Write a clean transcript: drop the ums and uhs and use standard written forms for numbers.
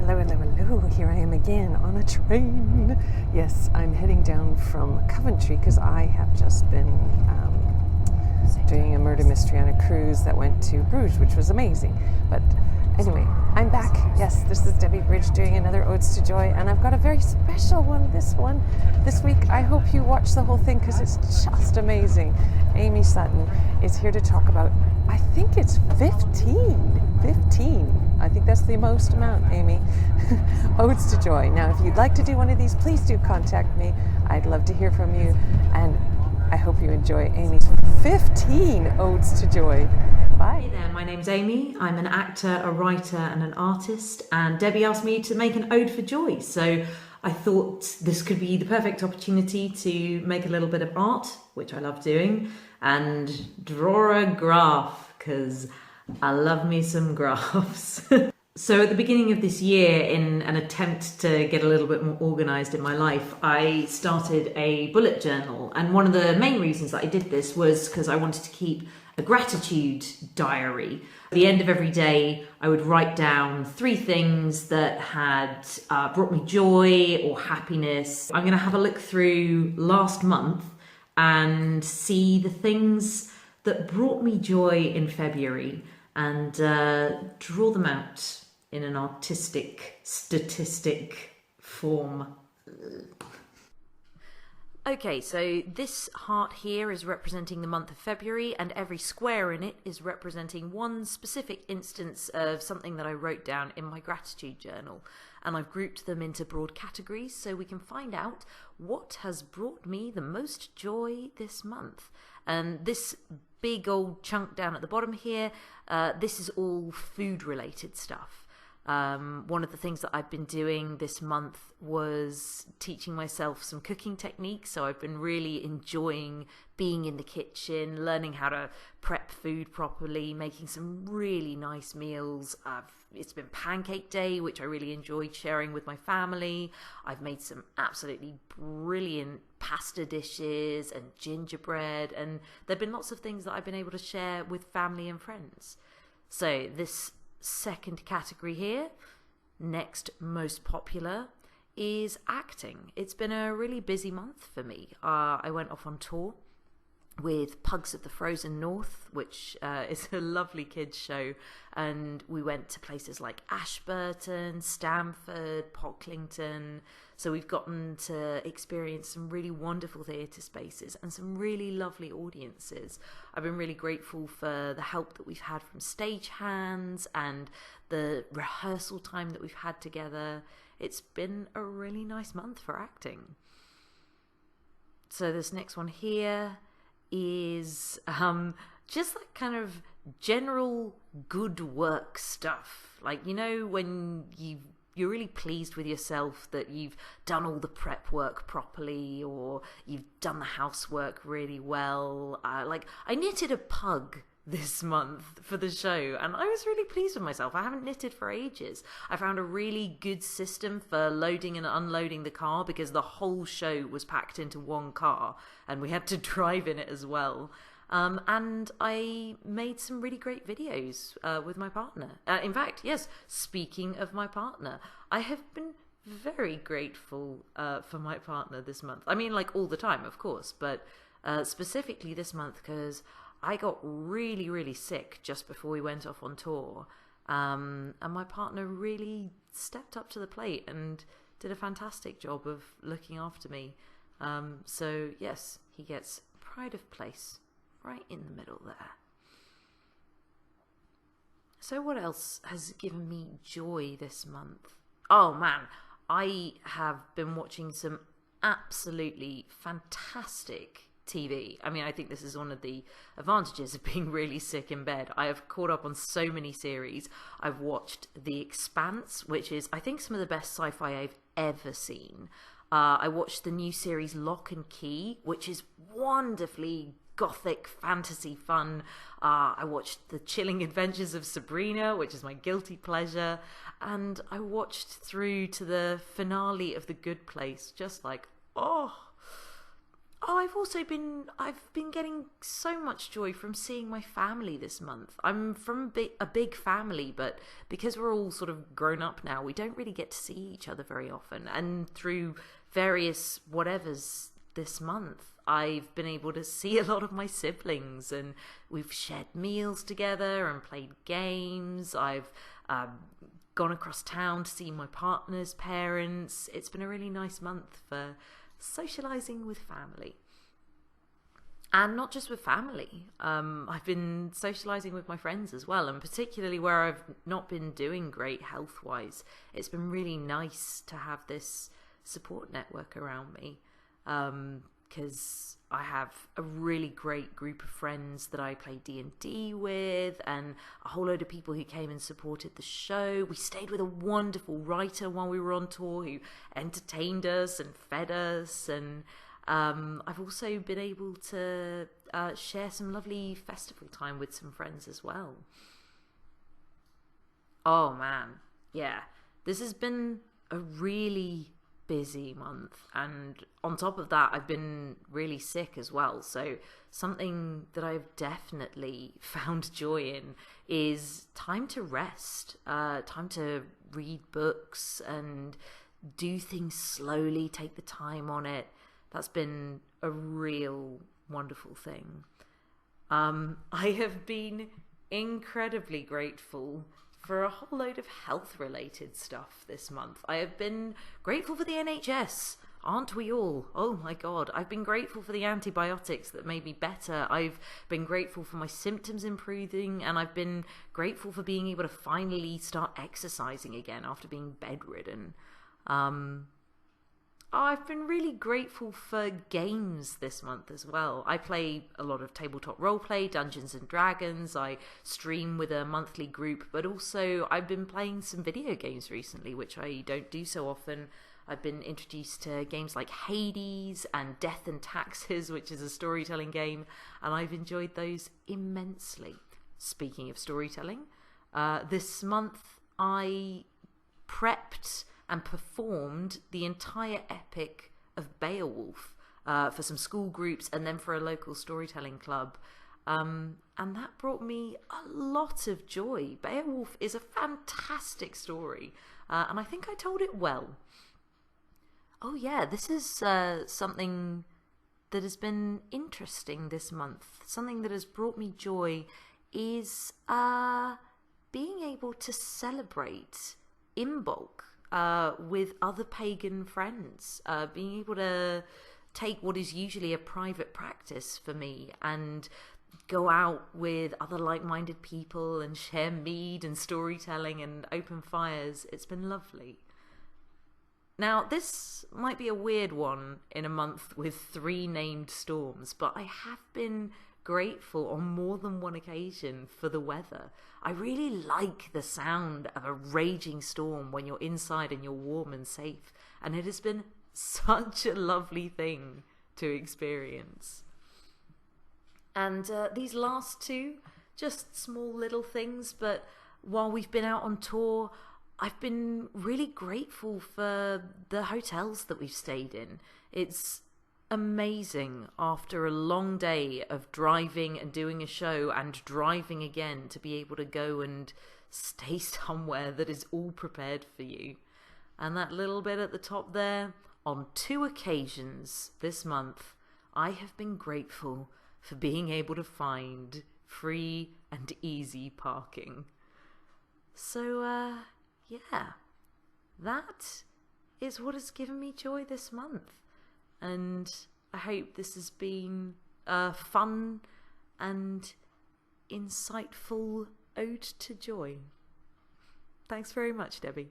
Hello, hello, hello. Here I am again on a train. Yes, I'm heading down from Coventry because I have just been doing a murder mystery on a cruise that went to Bruges, which was amazing. But anyway, I'm back. Yes, this is Debbie Bridge doing another Odes to Joy, and I've got a very special one this week. I hope you watch the whole thing because it's just amazing. Amy Sutton is here to talk about, I think it's 15. I think that's the most amount, Amy. Odes to Joy. Now, if you'd like to do one of these, please do contact me. I'd love to hear from you, and I hope you enjoy Amy's 15 Odes to Joy. Bye. Hey there, my name's Amy. I'm an actor, a writer and an artist, and Debbie asked me to make an ode for joy. So I thought this could be the perfect opportunity to make a little bit of art, which I love doing, and draw a graph, because I love me some graphs. So at the beginning of this year, in an attempt to get a little bit more organised in my life, I started a bullet journal. And one of the main reasons that I did this was because I wanted to keep a gratitude diary. At the end of every day, I would write down 3 things that had brought me joy or happiness. I'm going to have a look through last month and see the things that brought me joy in February and draw them out in an artistic, statistic form. Okay, so this heart here is representing the month of February, and every square in it is representing one specific instance of something that I wrote down in my gratitude journal. And I've grouped them into broad categories so we can find out what has brought me the most joy this month. And this big old chunk down at the bottom here, this is all food related stuff. One of the things that I've been doing this month was teaching myself some cooking techniques. So I've been really enjoying being in the kitchen, learning how to prep food properly, making some really nice meals. It's been pancake day, which I really enjoyed sharing with my family. I've made some absolutely brilliant pasta dishes and gingerbread, and there've been lots of things that I've been able to share with family and friends. So this second category here, next most popular, is acting. It's been a really busy month for me. I went off on tour with Pugs of the Frozen North, which is a lovely kids show, and we went to places like Ashburton, Stamford, Pocklington. So we've gotten to experience some really wonderful theatre spaces and some really lovely audiences. I've been really grateful for the help that we've had from stagehands and the rehearsal time that we've had together. It's been a really nice month for acting. So this next one here is just like kind of general good work stuff. Like, you know, when you're really pleased with yourself that you've done all the prep work properly, or you've done the housework really well. Like, I knitted a pug this month for the show, and I was really pleased with myself. I haven't knitted for ages. I found a really good system for loading and unloading the car, because the whole show was packed into one car and we had to drive in it as well. And I made some really great videos with my partner. In fact, yes, speaking of my partner, I have been very grateful for my partner this month. I mean, like all the time, of course, but specifically this month, because I got really, really sick just before we went off on tour. And my partner really stepped up to the plate and did a fantastic job of looking after me. So yes, he gets pride of place right in the middle there. So what else has given me joy this month? Oh man, I have been watching some absolutely fantastic TV. I mean, I think this is one of the advantages of being really sick in bed. I have caught up on so many series. I've watched The Expanse, which is, I think, some of the best sci-fi I've ever seen. I watched the new series Lock and Key, which is wonderfully gothic fantasy fun. I watched The Chilling Adventures of Sabrina, which is my guilty pleasure, and I watched through to the finale of The Good Place, just like, oh Oh, I've been getting so much joy from seeing my family this month. I'm from a big family, but because we're all sort of grown up now, we don't really get to see each other very often. And through various whatevers this month, I've been able to see a lot of my siblings, and we've shared meals together and played games. I've gone across town to see my partner's parents. It's been a really nice month for socializing with family. And not just with family. I've been socializing with my friends as well, and particularly where I've not been doing great health-wise, it's been really nice to have this support network around me. Because I have a really great group of friends that I play D&D with, and a whole load of people who came and supported the show. We stayed with a wonderful writer while we were on tour who entertained us and fed us, and I've also been able to share some lovely festival time with some friends as well. Oh man, yeah, this has been a really busy month, and on top of that I've been really sick as well, so something that I've definitely found joy in is time to rest, time to read books and do things slowly, take the time on it. That's been a real wonderful thing. I have been incredibly grateful for a whole load of health-related stuff this month. I have been grateful for the NHS. Aren't we all? Oh my God. I've been grateful for the antibiotics that made me better. I've been grateful for my symptoms improving, and I've been grateful for being able to finally start exercising again after being bedridden. I've been really grateful for games this month as well. I play a lot of tabletop roleplay, Dungeons and Dragons. I stream with a monthly group, but also I've been playing some video games recently, which I don't do so often. I've been introduced to games like Hades and Death and Taxes, which is a storytelling game, and I've enjoyed those immensely. Speaking of storytelling, this month I prepped and performed the entire epic of Beowulf for some school groups and then for a local storytelling club. And that brought me a lot of joy. Beowulf is a fantastic story, and I think I told it well. Oh yeah, this is something that has been interesting this month. Something that has brought me joy is being able to celebrate Imbolc with other pagan friends, being able to take what is usually a private practice for me and go out with other like-minded people and share mead and storytelling and open fires. It's been lovely. Now, this might be a weird one in a month with 3 named storms, but I have been grateful on more than one occasion for the weather. I really like the sound of a raging storm when you're inside and you're warm and safe, and it has been such a lovely thing to experience. And these last 2, just small little things, but while we've been out on tour, I've been really grateful for the hotels that we've stayed in. It's amazing after a long day of driving and doing a show and driving again to be able to go and stay somewhere that is all prepared for you. And that little bit at the top there, on 2 occasions this month, I have been grateful for being able to find free and easy parking. So, yeah, that is what has given me joy this month. And I hope this has been a fun and insightful ode to joy. Thanks very much, Debbie.